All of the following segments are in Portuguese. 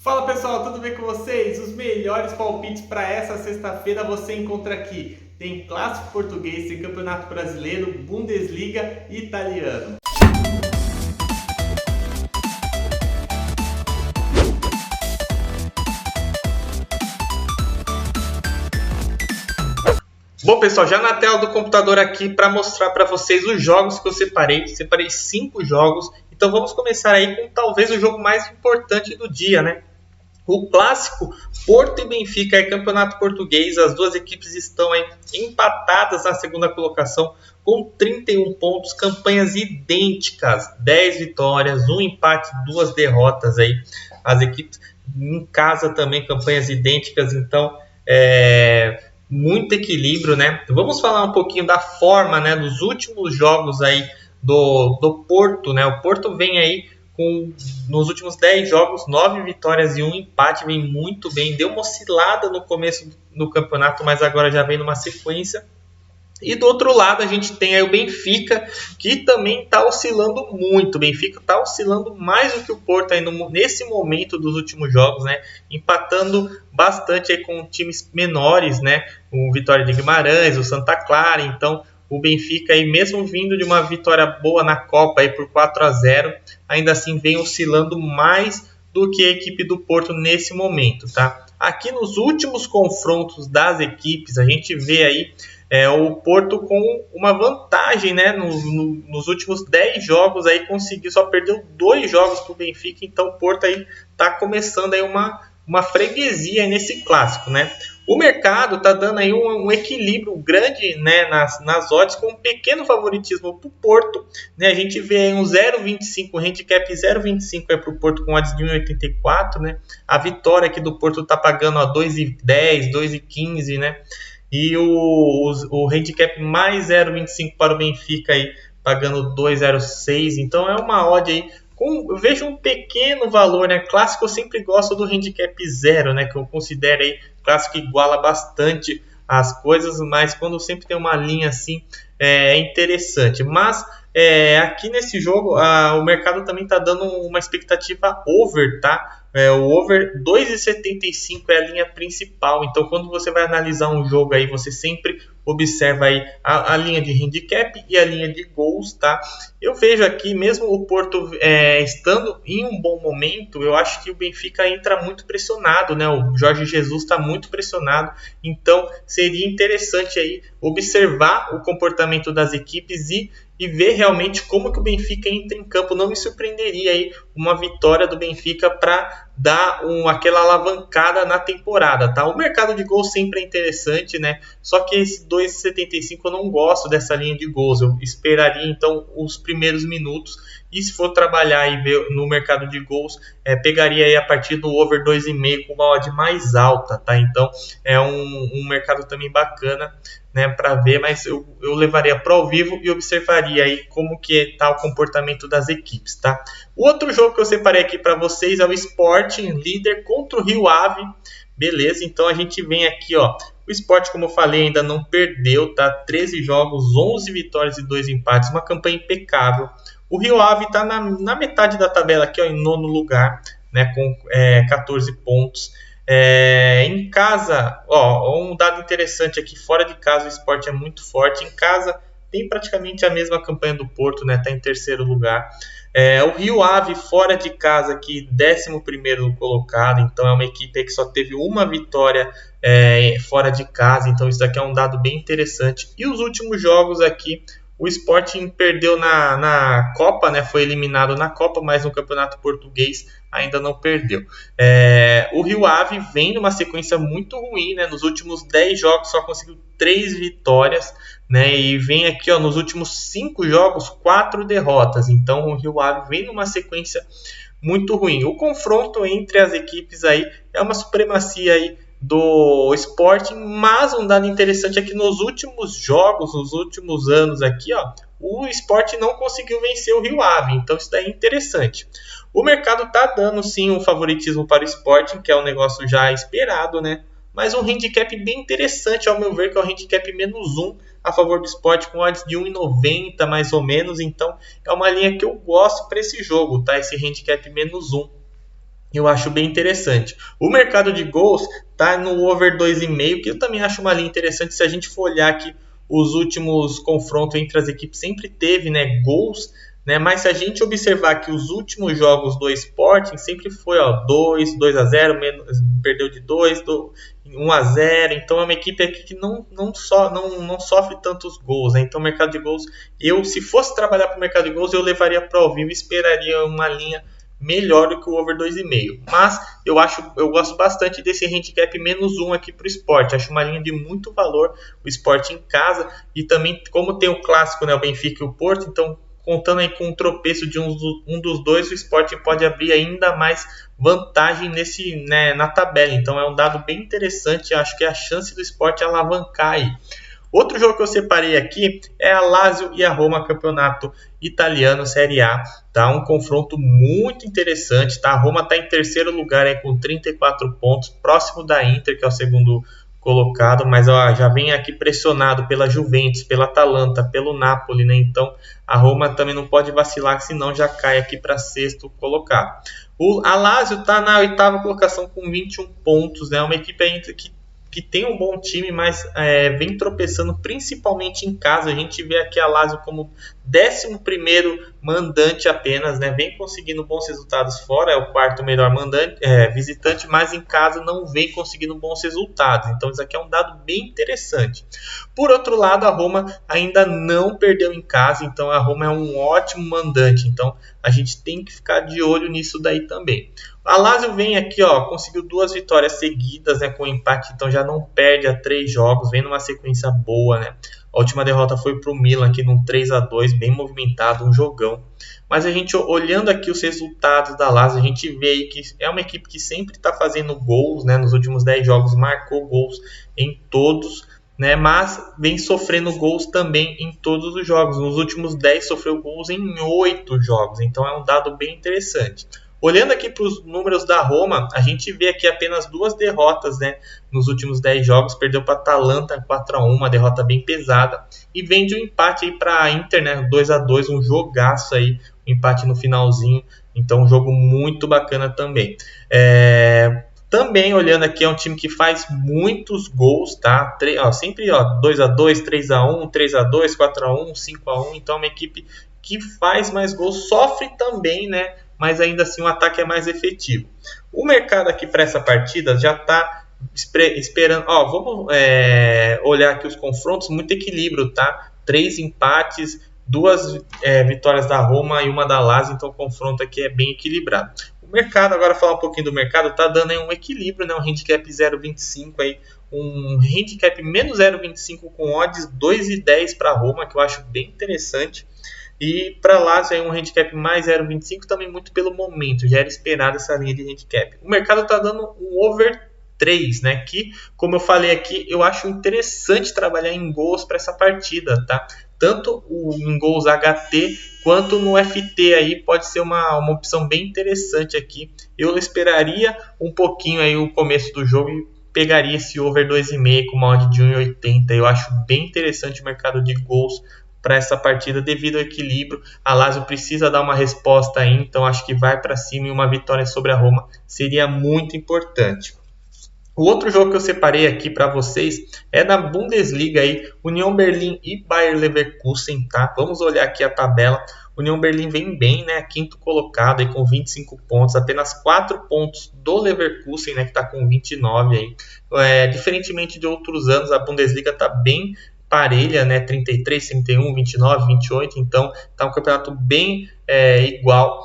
Fala pessoal, tudo bem com vocês? Os melhores palpites para essa sexta-feira você encontra aqui. Tem clássico português, tem campeonato brasileiro, Bundesliga e italiano. Bom pessoal, já na tela do computador aqui para mostrar para vocês os jogos que eu separei. Separei 5 jogos, então vamos começar aí com talvez o jogo mais importante do dia, né? O clássico Porto e Benfica é campeonato português. As duas equipes estão aí empatadas na segunda colocação com 31 pontos, campanhas idênticas, 10 vitórias, um empate, 2 derrotas aí. As equipes em casa também campanhas idênticas, então muito equilíbrio, né? Vamos falar um pouquinho da forma, né, dos últimos jogos aí do Porto, né? O Porto vem aí nos últimos 10 jogos, 9 vitórias e 1 empate, vem muito bem. Deu uma oscilada no começo do campeonato, mas agora já vem numa sequência. E do outro lado a gente tem aí o Benfica, que também está oscilando muito. O Benfica está oscilando mais do que o Porto aí nesse momento dos últimos jogos, né? Empatando bastante aí com times menores, né? O Vitória de Guimarães, o Santa Clara. Então o Benfica aí, mesmo vindo de uma vitória boa na Copa aí por 4-0, ainda assim vem oscilando mais do que a equipe do Porto nesse momento, tá? Aqui nos últimos confrontos das equipes, a gente vê aí o Porto com uma vantagem, né? Nos últimos 10 jogos aí conseguiu, só perdeu 2 jogos para o Benfica, então o Porto aí está começando aí uma freguesia nesse clássico, né? O mercado está dando aí um equilíbrio grande, né, nas odds, com um pequeno favoritismo para o Porto, né? A gente vê aí um 0,25, um handicap 0,25 para o Porto com odds de 1,84, né? A vitória aqui do Porto está pagando a 2,10, 2,15, né? E o handicap mais 0,25 para o Benfica aí, pagando 2,06. Então é uma odd aí eu vejo um pequeno valor, né? Clássico eu sempre gosto do handicap 0, né? Que eu considero aí, clássico iguala bastante as coisas, mas quando sempre tem uma linha assim, é interessante. Mas aqui nesse jogo, o mercado também está dando uma expectativa over, tá? O over 2,75 é a linha principal. Então, quando você vai analisar um jogo aí, você sempre observa aí a linha de handicap e a linha de gols, tá? Eu vejo aqui, mesmo o Porto estando em um bom momento, eu acho que o Benfica entra muito pressionado, né? O Jorge Jesus está muito pressionado, então seria interessante aí observar o comportamento das equipes e ver realmente como que o Benfica entra em campo. Não me surpreenderia aí uma vitória do Benfica para dar aquela alavancada na temporada, tá? O mercado de gols sempre é interessante, né? Só que esse 2,75 eu não gosto dessa linha de gols. Eu esperaria então os primeiros minutos, e se for trabalhar e ver no mercado de gols, pegaria aí a partir do over 2,5 com uma odd mais alta, tá? Então é um mercado também bacana, né, para ver, mas eu levaria para ao vivo e observaria aí como que está o comportamento das equipes, tá? O outro jogo que eu separei aqui para vocês é o Sporting, líder contra o Rio Ave. Beleza, então a gente vem aqui, ó. O Sport, como eu falei, ainda não perdeu, tá? 13 jogos, 11 vitórias e 2 empates, uma campanha impecável. O Rio Ave está na metade da tabela aqui, ó, em nono lugar, né, com 14 pontos. Em casa, ó, um dado interessante aqui, fora de casa o Sport é muito forte, em casa tem praticamente a mesma campanha do Porto, né, tá em terceiro lugar. O Rio Ave fora de casa aqui, 11º colocado, então é uma equipe que só teve uma vitória fora de casa, então isso daqui é um dado bem interessante. E os últimos jogos aqui, o Sporting perdeu na Copa, né? Foi eliminado na Copa, mas no Campeonato Português ainda não perdeu. O Rio Ave vem numa sequência muito ruim, né? Nos últimos 10 jogos só conseguiu 3 vitórias, né? E vem aqui, ó, nos últimos 5 jogos, 4 derrotas. Então o Rio Ave vem numa sequência muito ruim. O confronto entre as equipes aí é uma supremacia aí do Sporting, mas um dado interessante é que nos últimos jogos, nos últimos anos aqui, ó, o Sporting não conseguiu vencer o Rio Ave, então isso daí é interessante. O mercado está dando sim um favoritismo para o Sporting, que é um negócio já esperado, né? Mas um handicap bem interessante, ao meu ver, que é o handicap -1 a favor do Sport, com odds de 1,90 mais ou menos, então é uma linha que eu gosto para esse jogo, tá? Esse handicap -1. Eu acho bem interessante. O mercado de gols está no over 2,5, que eu também acho uma linha interessante. Se a gente for olhar aqui os últimos confrontos entre as equipes, sempre teve, né, gols, né? Mas se a gente observar que os últimos jogos do Sporting sempre foi 2-0, perdeu de 1-0. Então é uma equipe aqui que não sofre tantos gols, né? Então o mercado de gols, se fosse trabalhar para o mercado de gols, eu levaria para o vivo e esperaria uma linha melhor do que o over 2,5. Mas eu gosto bastante desse handicap -1 aqui para o Sport. Acho uma linha de muito valor, o Sport em casa. E também, como tem o clássico, né, o Benfica e o Porto, então contando aí com o tropeço de um dos dois, o Sport pode abrir ainda mais vantagem na tabela. Então é um dado bem interessante. Acho que é a chance do Sport alavancar aí. Outro jogo que eu separei aqui é a Lazio e a Roma, campeonato italiano, Série A. Tá? Um confronto muito interessante. Tá? A Roma está em terceiro lugar com 34 pontos, próximo da Inter, que é o segundo colocado, mas já vem aqui pressionado pela Juventus, pela Atalanta, pelo Napoli, né? Então a Roma também não pode vacilar, senão já cai aqui para sexto colocado. A Lazio está na oitava colocação com 21 pontos, né? Uma equipe ainda que tem um bom time, mas vem tropeçando principalmente em casa. A gente vê aqui a Lazio como 11º mandante apenas, né? Vem conseguindo bons resultados fora, é o quarto melhor visitante, mas em casa não vem conseguindo bons resultados. Então isso aqui é um dado bem interessante. Por outro lado, a Roma ainda não perdeu em casa, então a Roma é um ótimo mandante. Então a gente tem que ficar de olho nisso daí também. A Lazio vem aqui, conseguiu 2 vitórias seguidas, né, com empate, então já não perde há 3 jogos, vem numa sequência boa, né? A última derrota foi para o Milan aqui num 3-2, bem movimentado, um jogão. Mas a gente, olhando aqui os resultados da Lazio, a gente vê aí que é uma equipe que sempre está fazendo gols, né? Nos últimos 10 jogos marcou gols em todos, né? Mas vem sofrendo gols também em todos os jogos. Nos últimos 10 sofreu gols em 8 jogos, então é um dado bem interessante. Olhando aqui para os números da Roma, a gente vê aqui apenas 2 derrotas, né, nos últimos 10 jogos. Perdeu para a Atalanta 4-1, uma derrota bem pesada. E vem de um empate para a Inter, né, 2-2, um jogaço aí, um empate no finalzinho. Então um jogo muito bacana também. Também olhando aqui, é um time que faz muitos gols, tá? Sempre 2-2, 3-1, 3-2, 4-1, 5-1. Então é uma equipe que faz mais gols, sofre também, né? Mas ainda assim o ataque é mais efetivo. O mercado aqui para essa partida já está esperando. Vamos olhar aqui os confrontos, muito equilíbrio, tá? 3 empates, 2 vitórias da Roma e uma da Lazio, então o confronto aqui é bem equilibrado. O mercado, agora falar um pouquinho do mercado, tá dando aí um equilíbrio, né? Um handicap 0,25 aí, um handicap menos 0,25 com odds 2,10 para Roma, que eu acho bem interessante. E para Lazio é um handicap mais 0,25, também muito pelo momento, já era esperado essa linha de handicap. O mercado está dando um over 3, né? Que, como eu falei aqui, eu acho interessante trabalhar em gols para essa partida, tá? Tanto em gols HT quanto no FT aí pode ser uma opção bem interessante aqui. Eu esperaria um pouquinho aí o começo do jogo e pegaria esse over 2,5 com uma odd de 1,80. Eu acho bem interessante o mercado de gols para essa partida devido ao equilíbrio. A Lazio precisa dar uma resposta aí, então acho que vai para cima e uma vitória sobre a Roma seria muito importante. O outro jogo que eu separei aqui para vocês é na Bundesliga aí, União Berlim e Bayer Leverkusen, tá? Vamos olhar aqui a tabela. União Berlim vem bem, né? Quinto colocado aí com 25 pontos, apenas 4 pontos do Leverkusen, né, que está com 29 aí. Diferentemente de outros anos, a Bundesliga está bem parelha, né? 33, 31, 29, 28, então tá um campeonato bem igual.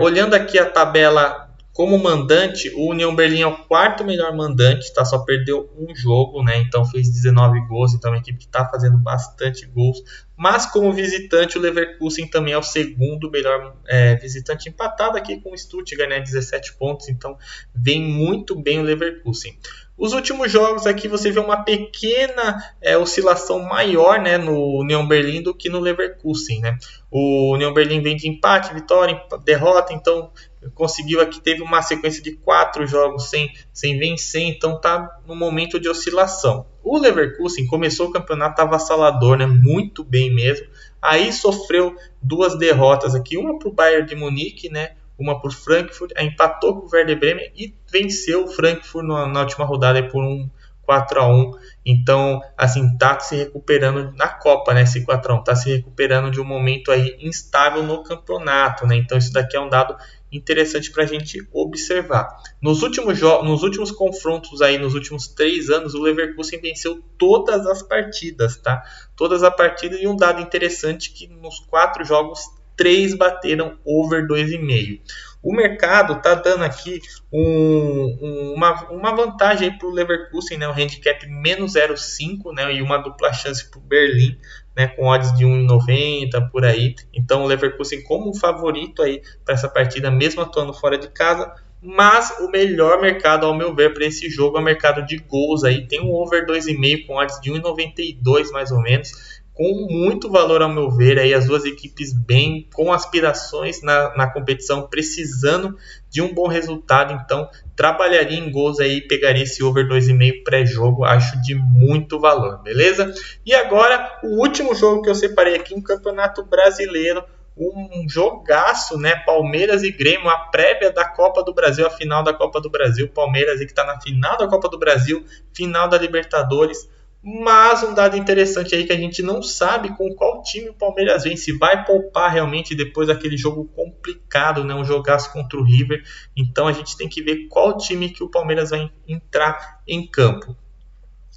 Olhando aqui a tabela como mandante, o União Berlim é o quarto melhor mandante, tá? Só perdeu um jogo, né? Então fez 19 gols, então é uma equipe que está fazendo bastante gols. Mas como visitante, o Leverkusen também é o segundo melhor visitante, empatado aqui com o Stuttgart, né? 17 pontos, então vem muito bem o Leverkusen. Os últimos jogos aqui você vê uma pequena oscilação maior, né, no União Berlim do que no Leverkusen, né? O União Berlim vem de empate, vitória, derrota, então conseguiu aqui, teve uma sequência de 4 jogos sem vencer, então tá no momento de oscilação. O Leverkusen começou o campeonato avassalador, né, muito bem mesmo, aí sofreu 2 derrotas aqui, uma para o Bayern de Munique, né, uma por Frankfurt, empatou com o Werder Bremen e venceu o Frankfurt na última rodada por um 4-1. Então, assim, tá se recuperando na Copa, né? Esse 4-1 tá se recuperando de um momento aí instável no campeonato, né? Então, isso daqui é um dado interessante para a gente observar. Nos últimos confrontos aí, nos últimos 3 anos, o Leverkusen venceu todas as partidas, tá? Todas as partidas, e um dado interessante que nos 4 jogos, 3 bateram over 2,5. O mercado está dando aqui uma vantagem para o Leverkusen, né? Um handicap menos 0,5, né? E uma dupla chance para o Berlim, né? Com odds de 1,90 por aí. Então o Leverkusen como favorito aí para essa partida, mesmo atuando fora de casa. Mas o melhor mercado, ao meu ver, para esse jogo é o mercado de gols aí. Tem um over 2,5 com odds de 1,92 mais ou menos, com muito valor ao meu ver, aí as duas equipes bem, com aspirações na competição, precisando de um bom resultado, então trabalharia em gols aí, pegaria esse over 2,5 pré-jogo, acho de muito valor, beleza? E agora, o último jogo que eu separei aqui, um campeonato brasileiro, um jogaço, né? Palmeiras e Grêmio, a prévia da Copa do Brasil, a final da Copa do Brasil, Palmeiras aí que está na final da Copa do Brasil, final da Libertadores. Mas um dado interessante aí que a gente não sabe com qual time o Palmeiras vem, se vai poupar realmente depois daquele jogo complicado, né? Um jogaço contra o River. Então a gente tem que ver qual time que o Palmeiras vai entrar em campo.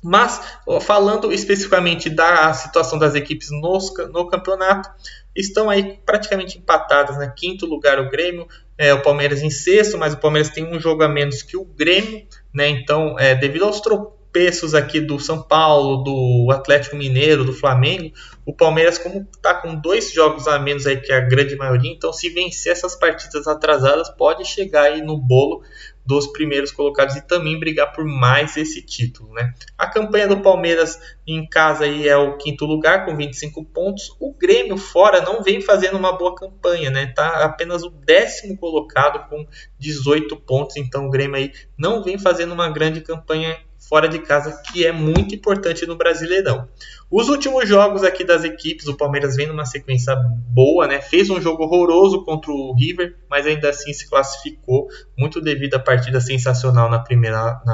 Mas falando especificamente da situação das equipes no campeonato, estão aí praticamente empatadas, né? Quinto lugar o Grêmio, o Palmeiras em sexto, mas o Palmeiras tem um jogo a menos que o Grêmio, né? Então, devido aos tropeços aqui do São Paulo, do Atlético Mineiro, do Flamengo, o Palmeiras, como está com 2 jogos a menos aí que a grande maioria, então se vencer essas partidas atrasadas, pode chegar aí no bolo dos primeiros colocados e também brigar por mais esse título, né? A campanha do Palmeiras em casa aí é o quinto lugar com 25 pontos. O Grêmio fora não vem fazendo uma boa campanha, né? Tá apenas o 10º colocado com 18 pontos. Então o Grêmio aí não vem fazendo uma grande campanha fora de casa, que é muito importante no Brasileirão. Os últimos jogos aqui das equipes, o Palmeiras vem numa sequência boa, né? Fez um jogo horroroso contra o River, mas ainda assim se classificou, muito devido à partida sensacional na primeira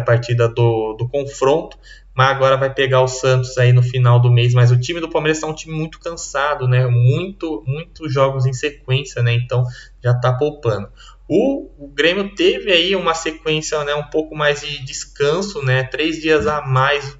partida do confronto. Mas agora vai pegar o Santos aí no final do mês. Mas o time do Palmeiras está um time muito cansado, né? Muitos jogos em sequência, né? Então já está poupando. O Grêmio teve aí uma sequência, né, um pouco mais de descanso, né, 3 dias a mais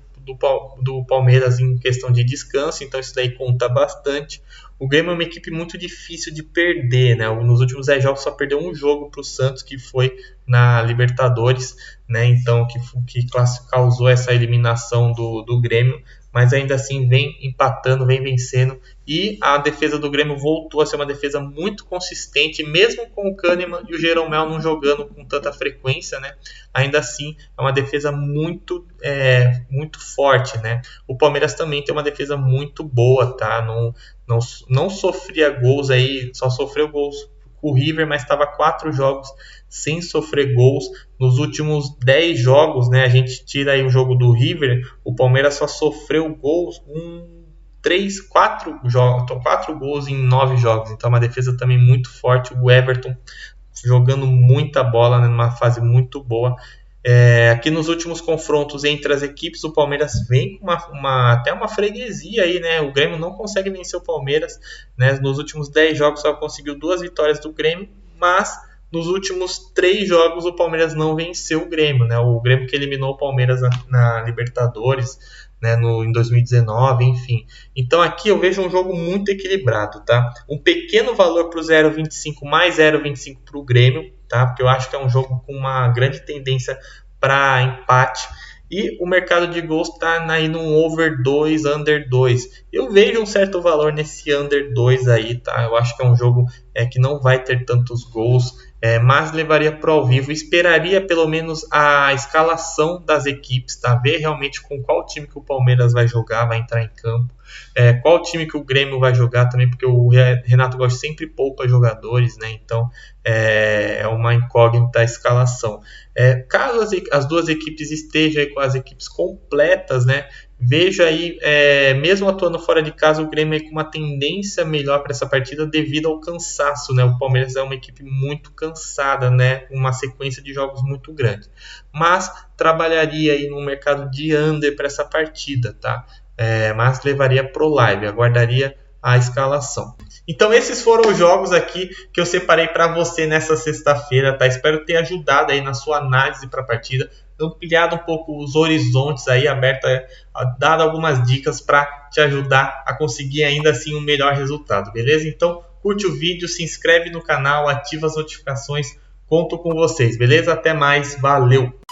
do Palmeiras em questão de descanso, então isso daí conta bastante. O Grêmio é uma equipe muito difícil de perder, né? Nos últimos 10 jogos só perdeu um jogo para o Santos, que foi na Libertadores, né? Então que causou essa eliminação do Grêmio, mas ainda assim vem empatando, vem vencendo, e a defesa do Grêmio voltou a ser uma defesa muito consistente, mesmo com o Kahneman e o Jeromel não jogando com tanta frequência, né? Ainda assim é uma defesa muito forte, né? O Palmeiras também tem uma defesa muito boa, tá? Não sofria gols aí, só sofreu gols com o River, mas estava 4 jogos sem sofrer gols. Nos últimos 10 jogos, né, a gente tira aí o jogo do River, o Palmeiras só sofreu gols 4 gols em 9 jogos. Então é uma defesa também muito forte. O Everton jogando muita bola, né, numa fase muito boa. Aqui nos últimos confrontos entre as equipes, o Palmeiras vem com até uma freguesia aí, né? O Grêmio não consegue vencer o Palmeiras, né? Nos últimos 10 jogos só conseguiu 2 vitórias do Grêmio, mas nos últimos 3 jogos o Palmeiras não venceu o Grêmio, né? O Grêmio que eliminou o Palmeiras na Libertadores, né, em 2019, enfim. Então aqui eu vejo um jogo muito equilibrado, tá? Um pequeno valor para o 0,25 mais 0,25 para o Grêmio, tá? Porque eu acho que é um jogo com uma grande tendência para empate. E o mercado de gols está aí no over 2, under 2. Eu vejo um certo valor nesse under 2 aí, tá? Eu acho que é um jogo que não vai ter tantos gols, mas levaria para o ao vivo. Esperaria pelo menos a escalação das equipes, tá? Ver realmente com qual time que o Palmeiras vai jogar, vai entrar em campo. Qual time que o Grêmio vai jogar também, porque o Renato Gaúcho sempre poupa jogadores, né? Então é uma incógnita a escalação. Caso as duas equipes estejam aí com as equipes completas, né, Vejo aí, mesmo atuando fora de casa, o Grêmio aí com uma tendência melhor para essa partida devido ao cansaço, né? O Palmeiras é uma equipe muito cansada, né? Uma sequência de jogos muito grande. Mas trabalharia aí no mercado de under para essa partida, tá? Mas levaria pro live, aguardaria a escalação. Então esses foram os jogos aqui que eu separei para você nessa sexta-feira, tá? Espero ter ajudado aí na sua análise para a partida, ampliado um pouco os horizontes aí, aberto, dado algumas dicas para te ajudar a conseguir ainda assim um melhor resultado, beleza? Então curte o vídeo, se inscreve no canal, ativa as notificações, conto com vocês, beleza? Até mais, valeu!